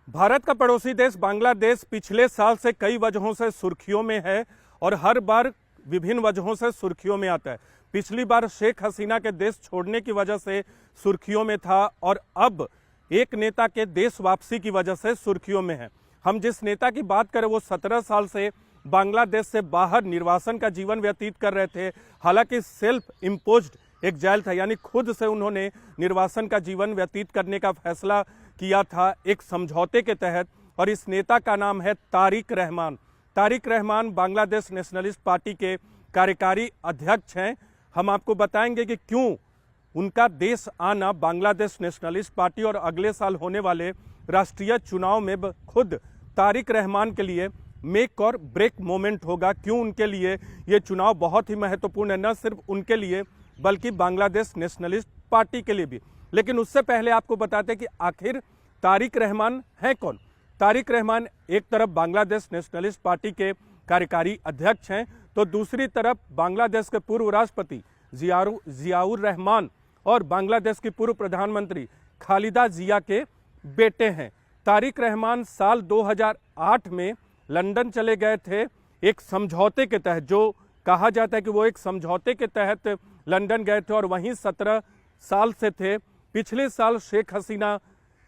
भारत का पड़ोसी देश बांग्लादेश पिछले साल से कई वजहों से सुर्खियों में है और हर बार विभिन्न वजहों से सुर्खियों में आता है। पिछली बार शेख हसीना के देश छोड़ने की वजह से सुर्खियों में था और अब एक नेता के देश वापसी की वजह से सुर्खियों में है। हम जिस नेता की बात करें वो 17 साल से बांग्लादेश से बाहर निर्वासन का जीवन व्यतीत कर रहे थे। हालांकि सेल्फ इम्पोज्ड एक जेल था, यानी खुद से उन्होंने निर्वासन का जीवन व्यतीत करने का फैसला किया था एक समझौते के तहत, और इस नेता का नाम है तारिक रहमान। तारिक रहमान बांग्लादेश नेशनलिस्ट पार्टी के कार्यकारी अध्यक्ष हैं। हम आपको बताएंगे कि क्यों उनका देश आना बांग्लादेश नेशनलिस्ट पार्टी और अगले साल होने वाले राष्ट्रीय चुनाव में खुद तारिक रहमान के लिए मेक और ब्रेक मोमेंट होगा। क्यों उनके लिए ये चुनाव बहुत ही महत्वपूर्ण है, न सिर्फ उनके लिए बल्कि बांग्लादेश नेशनलिस्ट पार्टी के लिए भी। लेकिन उससे पहले आपको बताते हैं कि आखिर तारिक रहमान है कौन। तारिक रहमान एक तरफ बांग्लादेश नेशनलिस्ट पार्टी के कार्यकारी अध्यक्ष हैं, तो दूसरी तरफ बांग्लादेश के पूर्व राष्ट्रपति जियाउर रहमान और बांग्लादेश की पूर्व प्रधानमंत्री खालिदा जिया के बेटे हैं। तारिक रहमान साल 2008 में लंदन चले गए थे एक समझौते के तहत, जो कहा जाता है कि वो एक समझौते के तहत लंदन गए थे और वहीं 17 साल से थे। पिछले साल शेख हसीना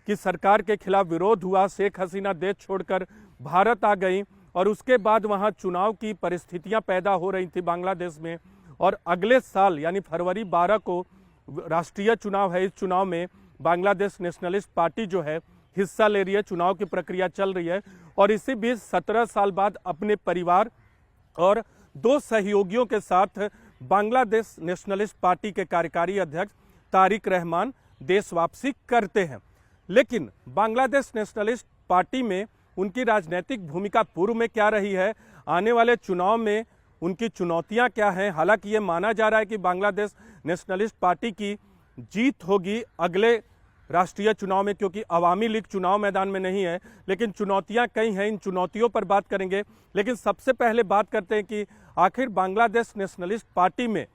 की सरकार के खिलाफ विरोध हुआ, शेख हसीना देश छोड़कर भारत आ गई और उसके बाद वहां चुनाव की परिस्थितियां पैदा हो रही थी बांग्लादेश में। और अगले साल यानी फरवरी 12 को राष्ट्रीय चुनाव है। इस चुनाव में बांग्लादेश नेशनलिस्ट पार्टी जो है हिस्सा ले रही है, चुनाव की प्रक्रिया चल रही है। और इसी बीच 17 साल बाद अपने परिवार और 2 सहयोगियों के साथ बांग्लादेश नेशनलिस्ट पार्टी के कार्यकारी अध्यक्ष तारिक रहमान देश वापसी करते हैं। लेकिन बांग्लादेश नेशनलिस्ट पार्टी में उनकी राजनीतिक भूमिका पूर्व में क्या रही है, आने वाले चुनाव में उनकी चुनौतियां क्या हैं। हालांकि ये माना जा रहा है कि बांग्लादेश नेशनलिस्ट पार्टी की जीत होगी अगले राष्ट्रीय चुनाव में, क्योंकि अवामी लीग चुनाव मैदान में नहीं है। लेकिन चुनौतियां कई हैं, इन चुनौतियों पर बात करेंगे। लेकिन सबसे पहले बात करते हैं कि आखिर बांग्लादेश नेशनलिस्ट पार्टी में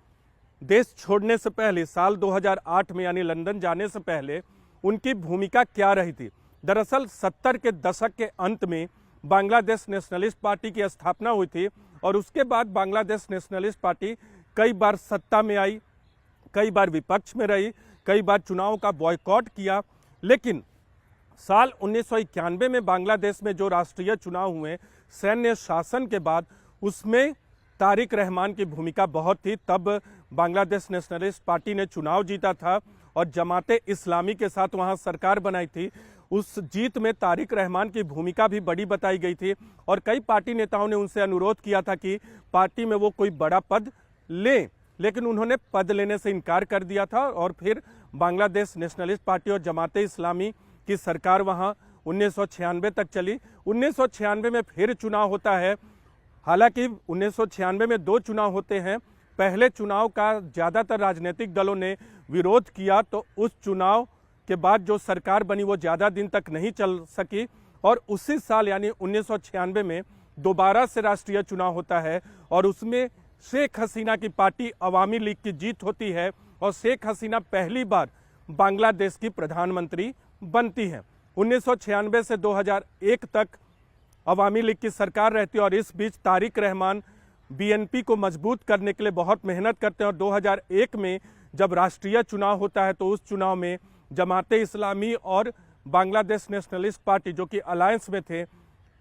देश छोड़ने से पहले साल 2008 में यानी लंदन जाने से पहले उनकी भूमिका क्या रही थी। दरअसल 70 के दशक के अंत में बांग्लादेश नेशनलिस्ट पार्टी की स्थापना हुई थी और उसके बाद बांग्लादेश नेशनलिस्ट पार्टी कई बार सत्ता में आई, कई बार विपक्ष में रही, कई बार चुनाव का बॉयकॉट किया। लेकिन साल 1991 में बांग्लादेश में जो राष्ट्रीय चुनाव हुए सैन्य शासन के बाद, उसमें तारिक रहमान की भूमिका बहुत थी। तब बांग्लादेश नेशनलिस्ट पार्टी ने चुनाव जीता था और जमाते इस्लामी के साथ वहां सरकार बनाई थी। उस जीत में तारिक रहमान की भूमिका भी बड़ी बताई गई थी और कई पार्टी नेताओं ने उनसे अनुरोध किया था कि पार्टी में वो कोई बड़ा पद लें, लेकिन उन्होंने पद लेने से इनकार कर दिया था। और फिर बांग्लादेश नेशनलिस्ट पार्टी और जमाते इस्लामी की सरकार वहां 1996 तक चली। 1996 में फिर चुनाव होता है। हालांकि 1996 में 2 चुनाव होते हैं। पहले चुनाव का ज़्यादातर राजनीतिक दलों ने विरोध किया, तो उस चुनाव के बाद जो सरकार बनी वो ज़्यादा दिन तक नहीं चल सकी और उसी साल यानी 1996 में दोबारा से राष्ट्रीय चुनाव होता है और उसमें शेख हसीना की पार्टी अवामी लीग की जीत होती है और शेख हसीना पहली बार बांग्लादेश की प्रधानमंत्री बनती हैं। 1996 से 2001 तक अवामी लीग की सरकार रहती है और इस बीच तारिक रहमान बीएनपी को मजबूत करने के लिए बहुत मेहनत करते हैं और 2001 में जब राष्ट्रीय चुनाव होता है तो उस चुनाव में जमाते इस्लामी और बांग्लादेश नेशनलिस्ट पार्टी जो कि अलायंस में थे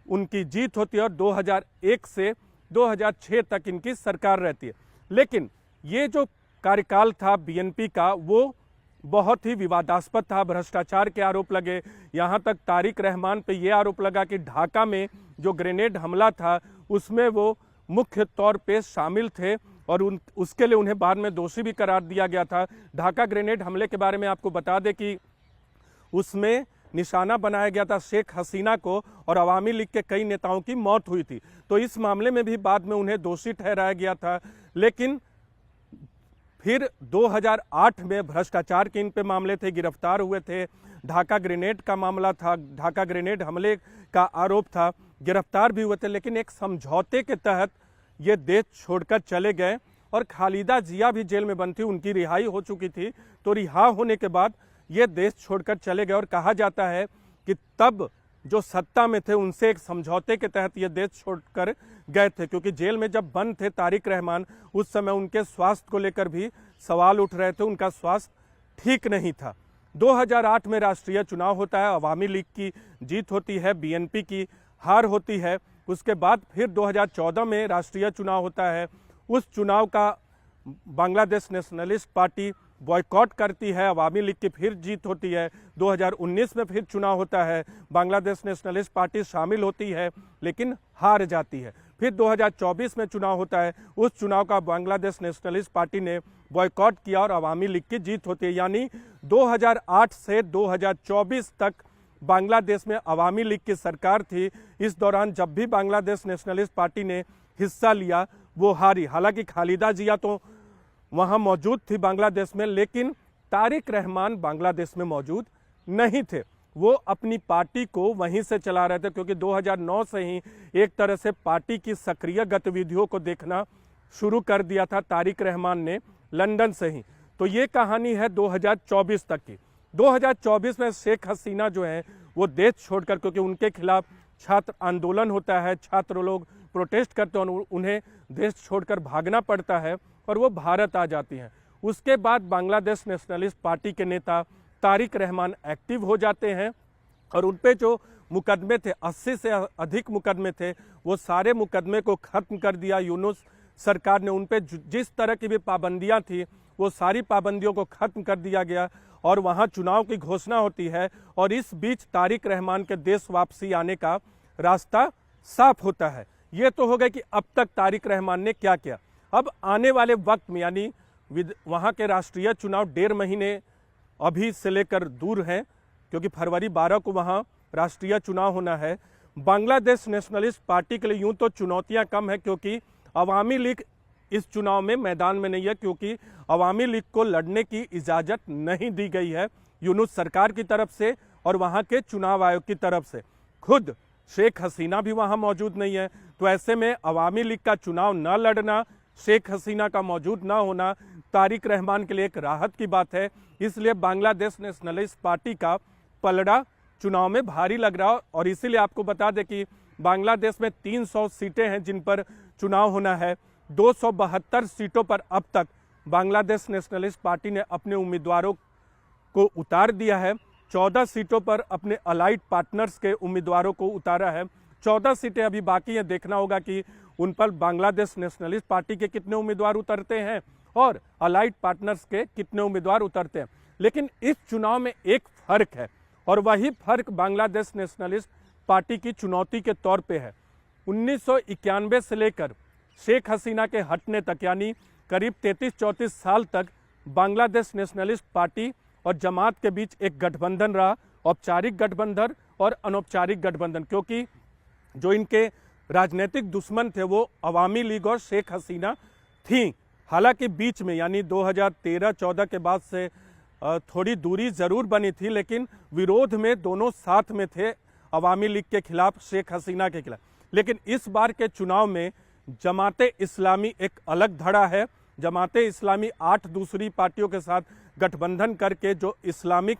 उनकी जीत होती है और 2001 से 2006 तक इनकी सरकार रहती है। लेकिन ये जो कार्यकाल था बीएनपी का वो बहुत ही विवादास्पद था, भ्रष्टाचार के आरोप लगे। यहाँ तक तारिक रहमान पे ये आरोप लगा कि ढाका में जो ग्रेनेड हमला था उसमें वो मुख्य तौर पे शामिल थे और उसके लिए उन्हें बाद में दोषी भी करार दिया गया था। ढाका ग्रेनेड हमले के बारे में आपको बता दें कि उसमें निशाना बनाया गया था शेख हसीना को और अवामी लीग के कई नेताओं की मौत हुई थी। तो इस मामले में भी बाद में उन्हें दोषी ठहराया गया था। लेकिन फिर 2008 में भ्रष्टाचार के इन पे मामले थे, गिरफ्तार हुए थे। ढाका ग्रेनेड का मामला था, ढाका ग्रेनेड हमले का आरोप था, गिरफ्तार भी हुए थे। लेकिन एक समझौते के तहत ये देश छोड़कर चले गए और खालिदा जिया भी जेल में बंद थी, उनकी रिहाई हो चुकी थी। तो रिहा होने के बाद ये देश छोड़कर चले गए और कहा जाता है कि तब जो सत्ता में थे उनसे एक समझौते के तहत ये देश छोड़कर गए थे, क्योंकि जेल में जब बंद थे तारिक रहमान उस समय उनके स्वास्थ्य को लेकर भी सवाल उठ रहे थे, उनका स्वास्थ्य ठीक नहीं था। 2008 में राष्ट्रीय चुनाव होता है, अवामी लीग की जीत होती है, बीएनपी की हार होती है। उसके बाद फिर 2014 में राष्ट्रीय चुनाव होता है, उस चुनाव का बांग्लादेश नेशनलिस्ट पार्टी बॉयकॉट करती है, अवामी लीग की फिर जीत होती है। 2019 में फिर चुनाव होता है, बांग्लादेश नेशनलिस्ट पार्टी शामिल होती है लेकिन हार जाती है। फिर 2024 में चुनाव होता है, उस चुनाव का बांग्लादेश नेशनलिस्ट पार्टी ने बॉयकॉट किया और अवामी लीग की जीत होती है। यानी 2008 से 2024 तक बांग्लादेश में अवामी लीग की सरकार थी। इस दौरान जब भी बांग्लादेश नेशनलिस्ट पार्टी ने हिस्सा लिया वो हारी। हालांकि खालिदा जिया तो वहां मौजूद थी बांग्लादेश में, लेकिन तारिक रहमान बांग्लादेश में मौजूद नहीं थे। वो अपनी पार्टी को वहीं से चला रहे थे, क्योंकि 2009 से ही एक तरह से पार्टी की सक्रिय गतिविधियों को देखना शुरू कर दिया था तारिक रहमान ने लंदन से ही। तो ये कहानी है 2024 तक की। 2024 में शेख हसीना जो है वो देश छोड़कर, क्योंकि उनके खिलाफ छात्र आंदोलन होता है, छात्र लोग प्रोटेस्ट करते हैं, उन्हें देश छोड़कर भागना पड़ता है और वो भारत आ जाती हैं। उसके बाद बांग्लादेश नेशनलिस्ट पार्टी के नेता तारिक रहमान एक्टिव हो जाते हैं और उन पे जो मुकदमे थे, 80 से अधिक मुकदमे थे, वो सारे मुकदमे को खत्म कर दिया यूनुस सरकार ने। उन पे जिस तरह की भी पाबंदियां थी वो सारी पाबंदियों को खत्म कर दिया गया और वहां चुनाव की घोषणा होती है। और इस बीच तारिक रहमान के देश वापसी आने का रास्ता साफ होता है। ये तो हो गया कि अब तक तारिक रहमान ने क्या किया। अब आने वाले वक्त में, यानी वहाँ के राष्ट्रीय चुनाव 1.5 महीने अभी से लेकर दूर हैं, क्योंकि फरवरी 12 को वहाँ राष्ट्रीय चुनाव होना है। बांग्लादेश नेशनलिस्ट पार्टी के लिए यूं तो चुनौतियां कम है, क्योंकि अवामी लीग इस चुनाव में मैदान में नहीं है, क्योंकि अवामी लीग को लड़ने की इजाज़त नहीं दी गई है यूनुस सरकार की तरफ से और वहाँ के चुनाव आयोग की तरफ से। खुद शेख हसीना भी वहाँ मौजूद नहीं है, तो ऐसे में अवामी लीग का चुनाव न लड़ना, शेख हसीना का मौजूद ना होना तारिक रहमान के लिए एक राहत की बात है। इसलिए बांग्लादेश नेशनलिस्ट पार्टी का पलड़ा चुनाव में भारी लग रहा है। और इसीलिए आपको बता दें कि बांग्लादेश में 300 सीटें हैं जिन पर चुनाव होना है। 272 सीटों पर अब तक बांग्लादेश नेशनलिस्ट पार्टी ने अपने उम्मीदवारों को उतार दिया है। 14 सीटों पर अपने अलाइड पार्टनर्स के उम्मीदवारों को उतारा है। 14 सीटें अभी बाकी हैं, देखना होगा कि उन पर बांग्लादेश नेशनलिस्ट पार्टी के कितने उम्मीदवार उतरते हैं और अलाइड पार्टनर्स के कितने उम्मीदवार उतरते हैं। लेकिन इस चुनाव में एक फर्क है और वही फर्क बांग्लादेश नेशनलिस्ट पार्टी की चुनौती के तौर पे है। 1991 से लेकर शेख हसीना के हटने तक, यानी करीब 33-34 साल तक बांग्लादेश नेशनलिस्ट पार्टी और जमात के बीच एक गठबंधन रहा, औपचारिक गठबंधन और अनौपचारिक गठबंधन, क्योंकि जो इनके राजनीतिक दुश्मन थे वो अवामी लीग और शेख हसीना थी। हालांकि बीच में यानी 2013-14 के बाद से थोड़ी दूरी जरूर बनी थी, लेकिन विरोध में दोनों साथ में थे, अवामी लीग के खिलाफ, शेख हसीना के खिलाफ। लेकिन इस बार के चुनाव में जमाते इस्लामी एक अलग धड़ा है। जमाते इस्लामी 8 दूसरी पार्टियों के साथ गठबंधन करके जो इस्लामिक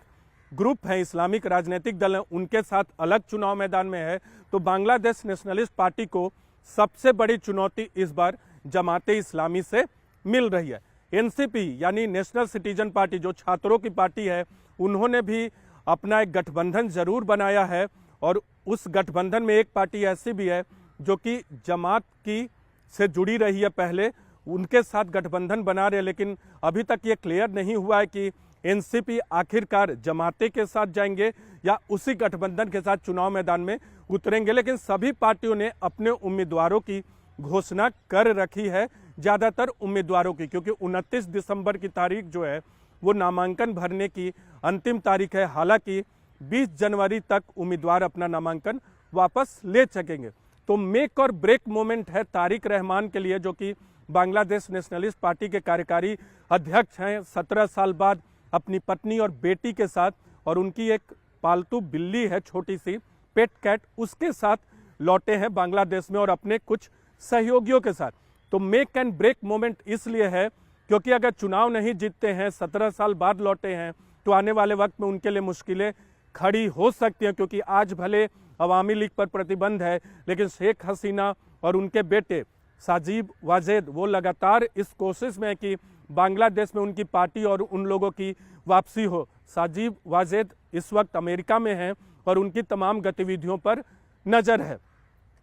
ग्रुप है, इस्लामिक राजनीतिक दल हैं, उनके साथ अलग चुनाव मैदान में है। तो बांग्लादेश नेशनलिस्ट पार्टी को सबसे बड़ी चुनौती इस बार जमाते इस्लामी से मिल रही है। एनसीपी यानी नेशनल सिटीजन पार्टी, जो छात्रों की पार्टी है, उन्होंने भी अपना एक गठबंधन जरूर बनाया है और उस गठबंधन में एक पार्टी ऐसी भी है जो कि जमात की से जुड़ी रही है पहले, उनके साथ गठबंधन बना रहे। लेकिन अभी तक ये क्लियर नहीं हुआ है कि एनसीपी आखिरकार जमाते के साथ जाएंगे या उसी गठबंधन के साथ चुनाव मैदान में उतरेंगे। लेकिन सभी पार्टियों ने अपने उम्मीदवारों की घोषणा कर रखी है, ज़्यादातर उम्मीदवारों की, क्योंकि 29 दिसंबर की तारीख जो है वो नामांकन भरने की अंतिम तारीख है। हालांकि 20 जनवरी तक उम्मीदवार अपना नामांकन वापस ले सकेंगे। तो मेक और ब्रेक मोमेंट है तारिक रहमान के लिए, जो कि बांग्लादेश नेशनलिस्ट पार्टी के कार्यकारी अध्यक्ष हैं। 17 साल बाद अपनी पत्नी और बेटी के साथ, और उनकी एक पालतू बिल्ली है छोटी सी पेट कैट, उसके साथ लौटे हैं बांग्लादेश में और अपने कुछ सहयोगियों के साथ। तो मेक एंड ब्रेक मोमेंट इसलिए है क्योंकि अगर चुनाव नहीं जीतते हैं, 17 साल बाद लौटे हैं, तो आने वाले वक्त में उनके लिए मुश्किलें खड़ी हो सकती हैं। क्योंकि आज भले अवामी लीग पर प्रतिबंध है, लेकिन शेख हसीना और उनके बेटे साजिब वाजेद वो लगातार इस कोशिश में है कि बांग्लादेश में उनकी पार्टी और उन लोगों की वापसी हो। साजिब वाजेद इस वक्त अमेरिका में हैं और उनकी तमाम गतिविधियों पर नज़र है।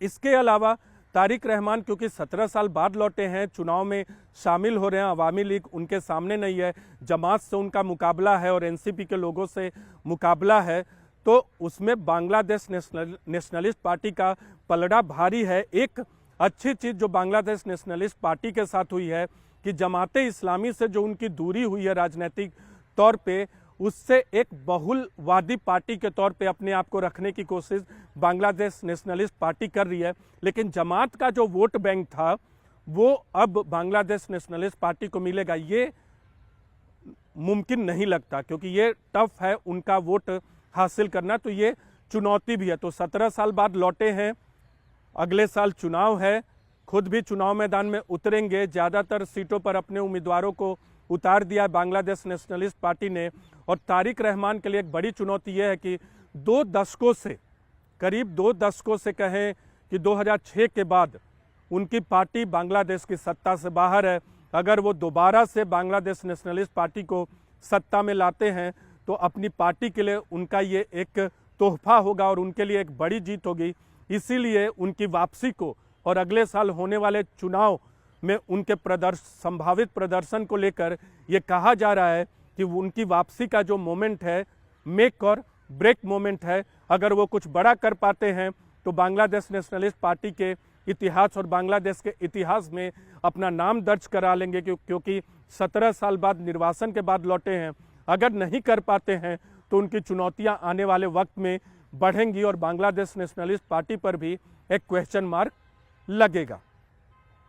इसके अलावा तारिक रहमान क्योंकि 17 साल बाद लौटे हैं, चुनाव में शामिल हो रहे हैं, अवामी लीग उनके सामने नहीं है, जमात से उनका मुकाबला है और एनसीपी के लोगों से मुकाबला है, तो उसमें बांग्लादेश नेशनलिस्ट पार्टी का पलड़ा भारी है। एक अच्छी चीज़ जो बांग्लादेश नेशनलिस्ट पार्टी के साथ हुई है कि जमाते इस्लामी से जो उनकी दूरी हुई है राजनीतिक तौर पे, उससे एक बहुलवादी पार्टी के तौर पे अपने आप को रखने की कोशिश बांग्लादेश नेशनलिस्ट पार्टी कर रही है। लेकिन जमात का जो वोट बैंक था वो अब बांग्लादेश नेशनलिस्ट पार्टी को मिलेगा, ये मुमकिन नहीं लगता, क्योंकि ये टफ है उनका वोट हासिल करना, तो ये चुनौती भी है। तो 17 साल बाद लौटे हैं, अगले साल चुनाव है, खुद भी चुनाव मैदान में उतरेंगे, ज़्यादातर सीटों पर अपने उम्मीदवारों को उतार दिया बांग्लादेश नेशनलिस्ट पार्टी ने। और तारिक रहमान के लिए एक बड़ी चुनौती यह है कि 2 दशकों से, करीब 2 दशकों से कहें कि 2006 के बाद उनकी पार्टी बांग्लादेश की सत्ता से बाहर है। अगर वो दोबारा से बांग्लादेश नेशनलिस्ट पार्टी को सत्ता में लाते हैं तो अपनी पार्टी के लिए उनका ये एक तोहफा होगा और उनके लिए एक बड़ी जीत होगी। इसीलिए उनकी वापसी को और अगले साल होने वाले चुनाव में उनके संभावित प्रदर्शन को लेकर ये कहा जा रहा है कि उनकी वापसी का जो मोमेंट है मेक और ब्रेक मोमेंट है। अगर वो कुछ बड़ा कर पाते हैं तो बांग्लादेश नेशनलिस्ट पार्टी के इतिहास और बांग्लादेश के इतिहास में अपना नाम दर्ज करा लेंगे, क्योंकि 17 साल बाद निर्वासन के बाद लौटे हैं। अगर नहीं कर पाते हैं तो उनकी चुनौतियां आने वाले वक्त में बढ़ेंगी और बांग्लादेश नेशनलिस्ट पार्टी पर भी एक क्वेश्चन मार्क लगेगा।